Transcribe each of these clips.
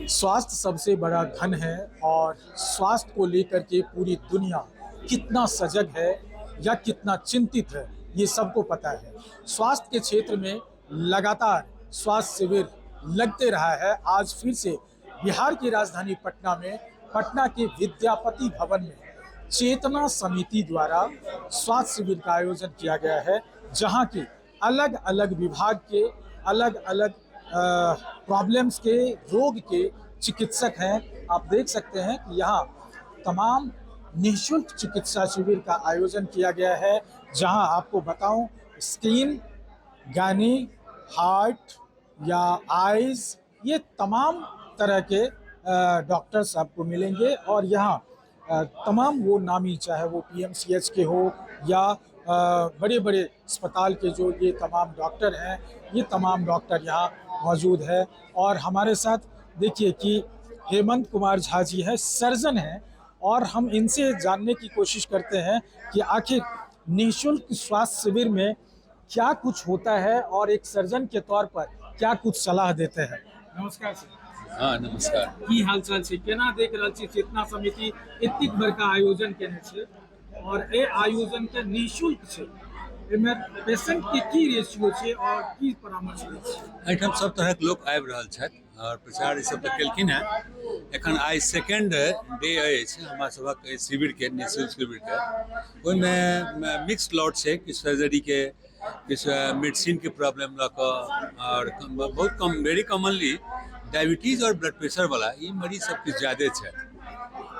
स्वास्थ्य सबसे बड़ा धन है और स्वास्थ्य को लेकर के पूरी दुनिया कितना सजग है या कितना चिंतित है ये सबको पता है। स्वास्थ्य के क्षेत्र में लगातार स्वास्थ्य शिविर लगते रहा है। आज फिर से बिहार की राजधानी पटना में पटना के विद्यापति भवन में चेतना समिति द्वारा स्वास्थ्य शिविर का आयोजन किया गया है, जहां की अलग अलग विभाग के अलग अलग प्रॉब्लम्स के रोग के चिकित्सक हैं। आप देख सकते हैं कि यहाँ तमाम निःशुल्क चिकित्सा शिविर का आयोजन किया गया है, जहां आपको बताऊं स्किन, गानी, हार्ट या आइज, ये तमाम तरह के डॉक्टर्स आपको मिलेंगे। और यहाँ तमाम वो नामी, चाहे वो पीएमसीएच के हो या बड़े बड़े अस्पताल के जो ये तमाम डॉक्टर हैं, ये तमाम डॉक्टर यहाँ मौजूद है। और हमारे साथ देखिए कि हेमंत कुमार झा जी है, सर्जन हैं, और हम इनसे जानने की कोशिश करते हैं कि आखिर निःशुल्क स्वास्थ्य शिविर में क्या कुछ होता है और एक सर्जन के तौर पर क्या कुछ सलाह देते हैं। नमस्कार सर। हाँ नमस्कार। की हालचाल छै, केना देख रहल छी चेतना समिति एतेक बड़का आयोजन केने छै और ए आयोजन के निःशुल्क छै, एमे पेशेंट के की रेशियो छै और की परामर्श दै छै। एहिठाम सब तरहक लोक आबि रहल छथि और प्रचार ई सब तऽ केलखिन हैं। एखन आइ सेकेंड डे अछि हमरा सभक एहि शिविरके, निःशुल्क शिविरके। ओहिमे मिक्स्ड लॉट छै, किछु सर्जरीके, किछु मेडिसिनके प्रॉब्लम लऽ कऽ, और बहुत कम, वेरी कॉमनली डायबिटीज और ब्लड प्रेशर वाला ई मरीज सब किछु ज्यादे छथि,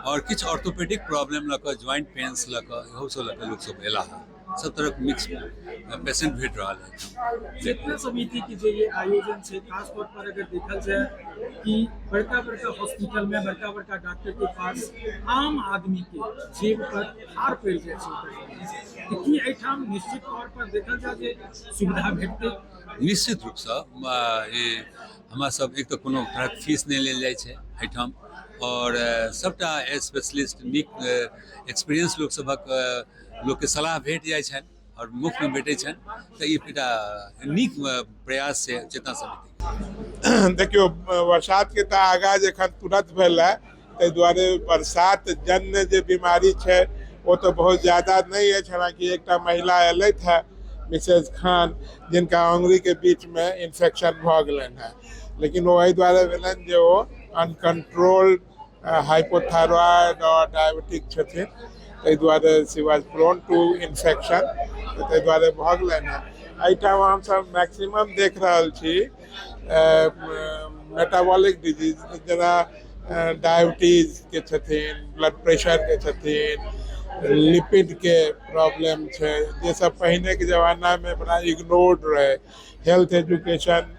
और किछु ऑर्थोपेडिक प्रॉब्लम लऽ कऽ, ज्वाइंट पेन्स लऽ कऽ, इहो सब लऽ कऽ लोक सब एला है। सब तरह मिक्स पेशेंट भेट रहा है। चेतना समिति की जो ये आयोजन है, खास तौर पर अगर देखा जाए कि बड़का बड़का हॉस्पिटल में बड़का बड़का डॉक्टर के पास आम आदमी के जेब पर भार पड़ जाए, कि एठाम निश्चित तौर पर देखा जाए जे सुविधा भेटते। निश्चित रूप से हमरा सब एक तो कोनो तरहक फीस नहीं लेल जाइ छै एहिठाम, और सबटा स्पेशलिस्ट नीक एक्सपीरियंस लोक सभक लोक के सलाह भेट जाइ छनि और मुफ्त में भेटै छनि, तऽ ई एकटा नीक प्रयास छै चेतना समिति। देखियो, बरसात के आगाज एखन तुरंत भेल है, ताहि दुआरे बरसात जन्य जे बीमारी छै वो तो बहुत ज्यादा नहीं है। हालांकि एक महिला एलथि है, मिसेज खान, जिनका अंगुरी के बीच में इन्फेक्शन भ गलन है, लेकिन वो एहि दुआरे भेलन जे वो अनकंट्रोल्ड हाइपोथायरॉयड और डायबिटिक छथिन, ताहि दुआरे she was prone to infection, ताहि दुआरे भ गलन है। एहिठाम हमसब मैक्सिमम देख रहल छी मेटाबॉलिक डिजीज, जेना डायबिटीज के छथिन, ब्लड प्रेशर के छथिन, लिपिड के प्रॉब्लम है, ये सब पहले के जमाना में बड़ा इग्नोर्ड रहे। हेल्थ एजुकेशन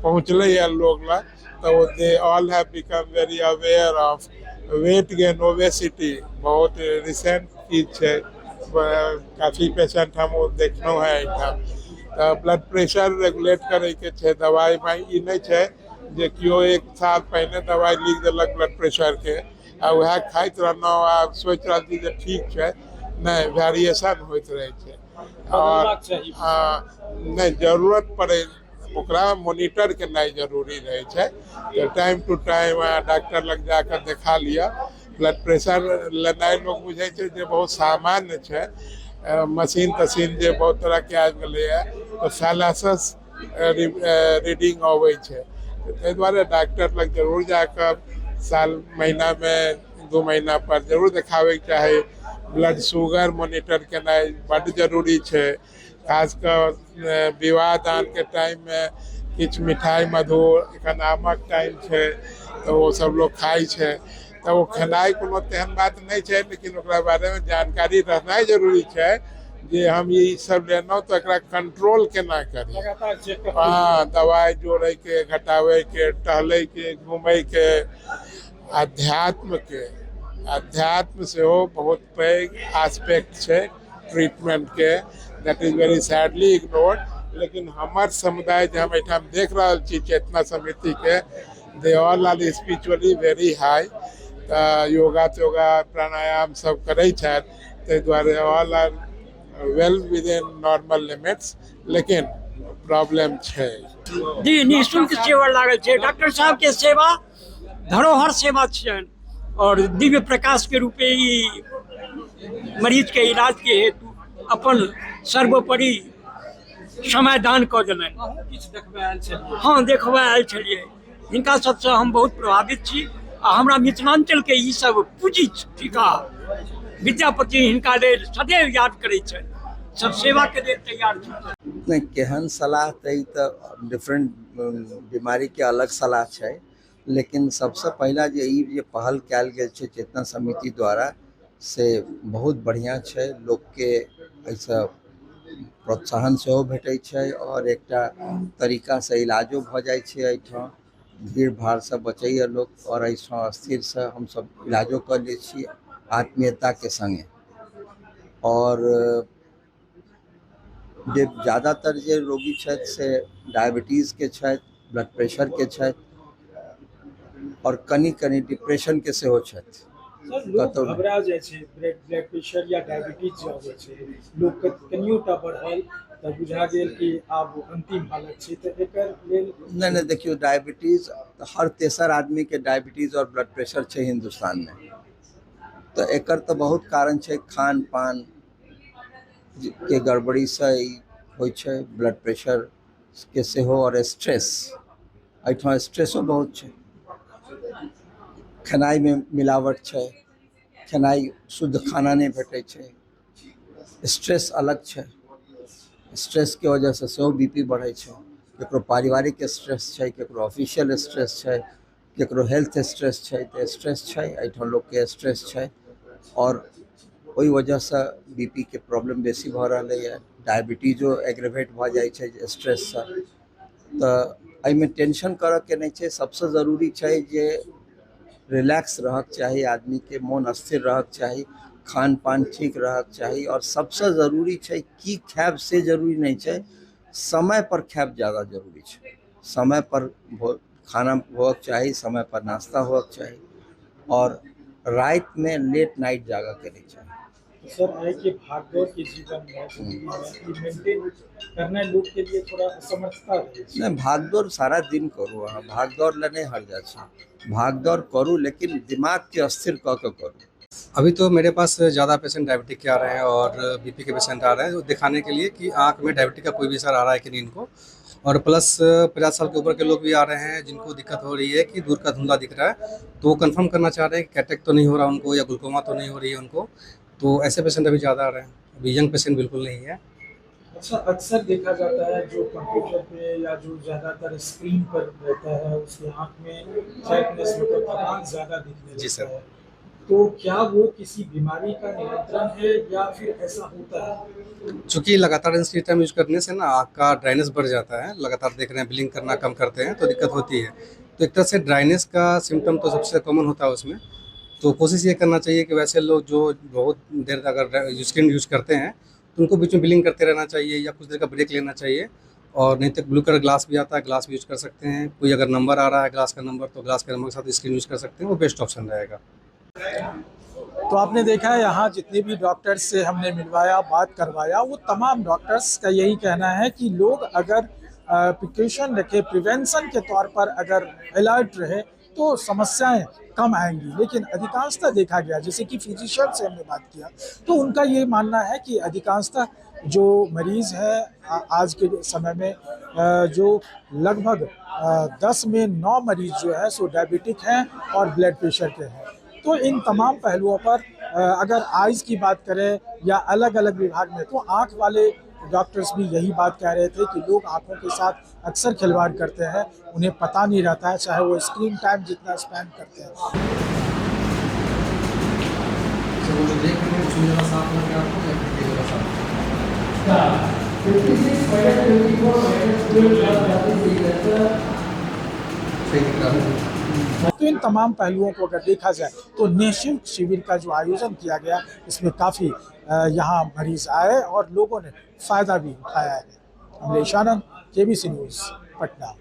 पहुँचल है लोग ला, तो they all have become very aware of weight gain, obesity बहुत रिसेंट चीज है। काफ़ी पेशेंट हम देखना है एहिठाम। ब्लड प्रेशर रेगुलेट करे के छे दवाई में, ई नहीं है जे कियो एक साल पहले दवाई लिख दिलक ब्लड प्रेशर के आ वह खाइत रहना आ सोच रहा थी ठीक है, नहीं, वेरिएशन होते रहे छे। और नहीं जरूरत पड़े ओकरा मॉनिटर के नहीं जरूरी रहे छे, तो टाइम टू टाइम डॉक्टर लग जाकर देखा लिया। ब्लड प्रेशर लेनाइ लोग बुझे छे जे बहुत सामान्य छे, मशीन तशीन जे बहुत तरह के आ गए है, तो सालासस रीडिंग आवे छे, ताहि दुआरे डॉक्टर लग जरूर जाकर साल महीना में 2 महीना पर जरूर देखावे के चाहे। ब्लड शुगर मॉनिटर करना बड़ जरूरी है, खासकर विवाह दान के टाइम में किछु मिठाई मधुर, एखन आमक टाइम है, तो वो सब लोग खाई है, तो वो खेनाई कोनो तेहन बात नहीं है, लेकिन ओकरा बारे में जानकारी रहना जरूरी है जे हम ये सब लेना तो एकरा कंट्रोल केना करी। हाँ, दवाई जोड़े के, घटावे के, टहले के, घूमे के, अध्यात्म से हो बहुत पैघ एस्पेक्ट है ट्रीटमेंट के, that is very sadly ignored. लेकिन हमार समुदाय जो हम एठाम देख रहा छी चेतना समिति के, they all are spiritually very high, yoga तोगा प्राणायाम सब करे छथि, ताहि दुआरे all are well within normal limits. लेकिन प्रॉब्लम है। जी निःशुल्क सेवा लागल छै। डॉक्टर साहब के सेवा धरोहर सेवा छनि और दिव्य प्रकाश के रूपे ई मरीज के इलाज के हेतु अपन सर्वोपरि समय दान कऽ देलनि। हाँ देखबा आयल छलियै, हिनका सबसँ हम बहुत प्रभावित छी आ हमरा मिथिलांचल के ई सब पूजित टीका विद्यापति हिनका लेल सदैव याद करैत छथि, सब सेवा के लेल तैयार छथि। नहीं केहन सलाह तो डिफरेंट बीमारी के अलग सलाह है, लेकिन सबसे पहला जे पहल कयल गेल छै चेतना समिति द्वारा से बहुत बढ़िया है। लोग के ऐसा प्रोत्साहन सेहो भेटै छै और एकटा तरीका से इलाजो भ जाइ छै। एहिठाम भीड़ भाड़ से बचैया लोग और ऐसा स्थिर से हम सब इलाजो कर लै छी आत्मीयता के संगे। और जे ज़्यादातर जे रोगी छथि से डायबिटीज़ के छथि, ब्लड प्रेशर के छथि और कनी कनी डिप्रेशन के सेहो छथि। सर लोग घबरा जाइ छै, ब्लड प्रेशर या डायबिटीज जे होइ छै लोग के कनियोटा बढ़ल त बुझा गेल कि आब अंतिम हालत छै, त एकर लेल नहीं देखियो डायबिटीज़ हर तेसर आदमी के डायबिटीज़ और ब्लड प्रेशर है हिंदुस्तान में, तो एकर तो बहुत कारण है। खान पान के गड़बड़ी से होइ छै, ब्लड प्रेशर के सेहो और स्ट्रेस, एहिठाम स्ट्रेसो बहुत है। खेनाई में मिलावट है, खेनाई शुद्ध खाना नहीं भेटै छै, स्ट्रेस अलग है। स्ट्रेस के वजह से सेहो बीपी बढ़ै छै, केकरो पारिवारिक स्ट्रेस है, केकरो ऑफिशियल स्ट्रेस है, केकरो हेल्थ स्ट्रेस है। तो स्ट्रेस है, एहिठाम लोग के स्ट्रेस है और ओहि वजह से बीपी के प्रॉब्लम बेसी भ रहा है। डायबिटीजो एग्रेवेट भ जाइ छै स्ट्रेस से। तो एहिमे टेंशन करऽ के नहीं छै, सबसे जरूरी है जे रिलैक्स रहक चाहिए, आदमी के मन स्थिर रहक चाहिए, खान पान ठीक रहक चाहिए और सबसे जरूरी है की खायब से जरूरी नहीं है, समय पर खायब ज़्यादा जरूरी है। समय पर खाना होक चाहिए, समय पर नाश्ता होक चाहिए और रात में लेट नाइट जागा के नहीं चाहिए। सर आए के भागदौड़ के जीवन में मेंटेन करना लोग के लिए थोड़ा असमर्थता है। नहीं भागदौड़ सारा दिन करूँ, अहाँ भागदौड़ ले नहीं हर जा, भागदौड़ करूँ लेकिन दिमाग के अस्थिर क के करूँ। अभी तो मेरे पास ज़्यादा पेशेंट डायबिटिक के आ रहे हैं और बीपी के पेशेंट आ रहे हैं, तो दिखाने के लिए कि आँख में डायबिटिक का कोई भी असर आ रहा है कि नहीं इनको। और प्लस 50 साल के ऊपर के लोग भी आ रहे हैं जिनको दिक्कत हो रही है कि दूर का धुंधला दिख रहा है, तो वो कंफर्म करना चाह रहे हैं कि कैटेक तो नहीं हो रहा उनको या ग्लूकोमा तो नहीं हो रही है उनको। तो ऐसे पेशेंट अभी ज़्यादा आ रहे हैं, अभी यंग पेशेंट बिल्कुल नहीं है। अच्छा अक्सर देखा जाता है जो कंप्यूटर पे या जो ज़्यादातर स्क्रीन पर रहता है उसके आँख में ब्राइटनेस मतलब थकान ज़्यादा दिखने जी लगता सर। है, तो क्या वो किसी बीमारी का नियंत्रण है या फिर ऐसा होता है? चूँकि लगातार स्क्रीन टाइम यूज करने से ना आँख का ड्राइनेस बढ़ जाता है, लगातार देख रहे हैं, ब्लिंक करना कम करते हैं तो दिक्कत होती है। तो एक तरह से ड्राइनेस का सिम्टम तो सबसे कॉमन होता है उसमें। तो कोशिश ये करना चाहिए कि वैसे लोग जो बहुत देर अगर स्क्रीन यूज करते हैं तो उनको बीच में ब्लिंक करते रहना चाहिए या कुछ देर का ब्रेक लेना चाहिए। और नहीं तो ब्लू कलर ग्लास भी आता है, ग्लास भी यूज कर सकते हैं। कोई अगर नंबर आ रहा है ग्लास का नंबर, तो ग्लास के नंबर के साथ स्क्रीन यूज कर सकते हैं, वो बेस्ट ऑप्शन रहेगा। तो आपने देखा है यहाँ जितने भी डॉक्टर्स से हमने मिलवाया, बात करवाया, वो तमाम डॉक्टर्स का यही कहना है कि लोग अगर प्रिकॉशन रखे, प्रिवेंशन के तौर पर अगर अलर्ट रहे तो समस्याएं कम आएंगी। लेकिन अधिकांशतः देखा गया, जैसे कि फिजिशियन से हमने बात किया, तो उनका ये मानना है कि अधिकांशतः जो मरीज़ है आज के समय में जो लगभग 10 में 9 मरीज़ जो है सो डायबिटिक हैं और ब्लड प्रेशर के हैं। तो इन तमाम पहलुओं पर अगर आइज़ की बात करें या अलग अलग विभाग में, तो आँख वाले डॉक्टर्स भी यही बात कह रहे थे कि लोग आँखों के साथ अक्सर खिलवाड़ करते हैं, उन्हें पता नहीं रहता है, चाहे वो स्क्रीन टाइम जितना स्पेंड करते हैं। तो इन तमाम पहलुओं को अगर देखा जाए तो निःशुल्क शिविर का जो आयोजन किया गया, इसमें काफ़ी यहाँ मरीज आए और लोगों ने फ़ायदा भी उठाया है। अमलेश आनंद, केबीसी न्यूज़, पटना।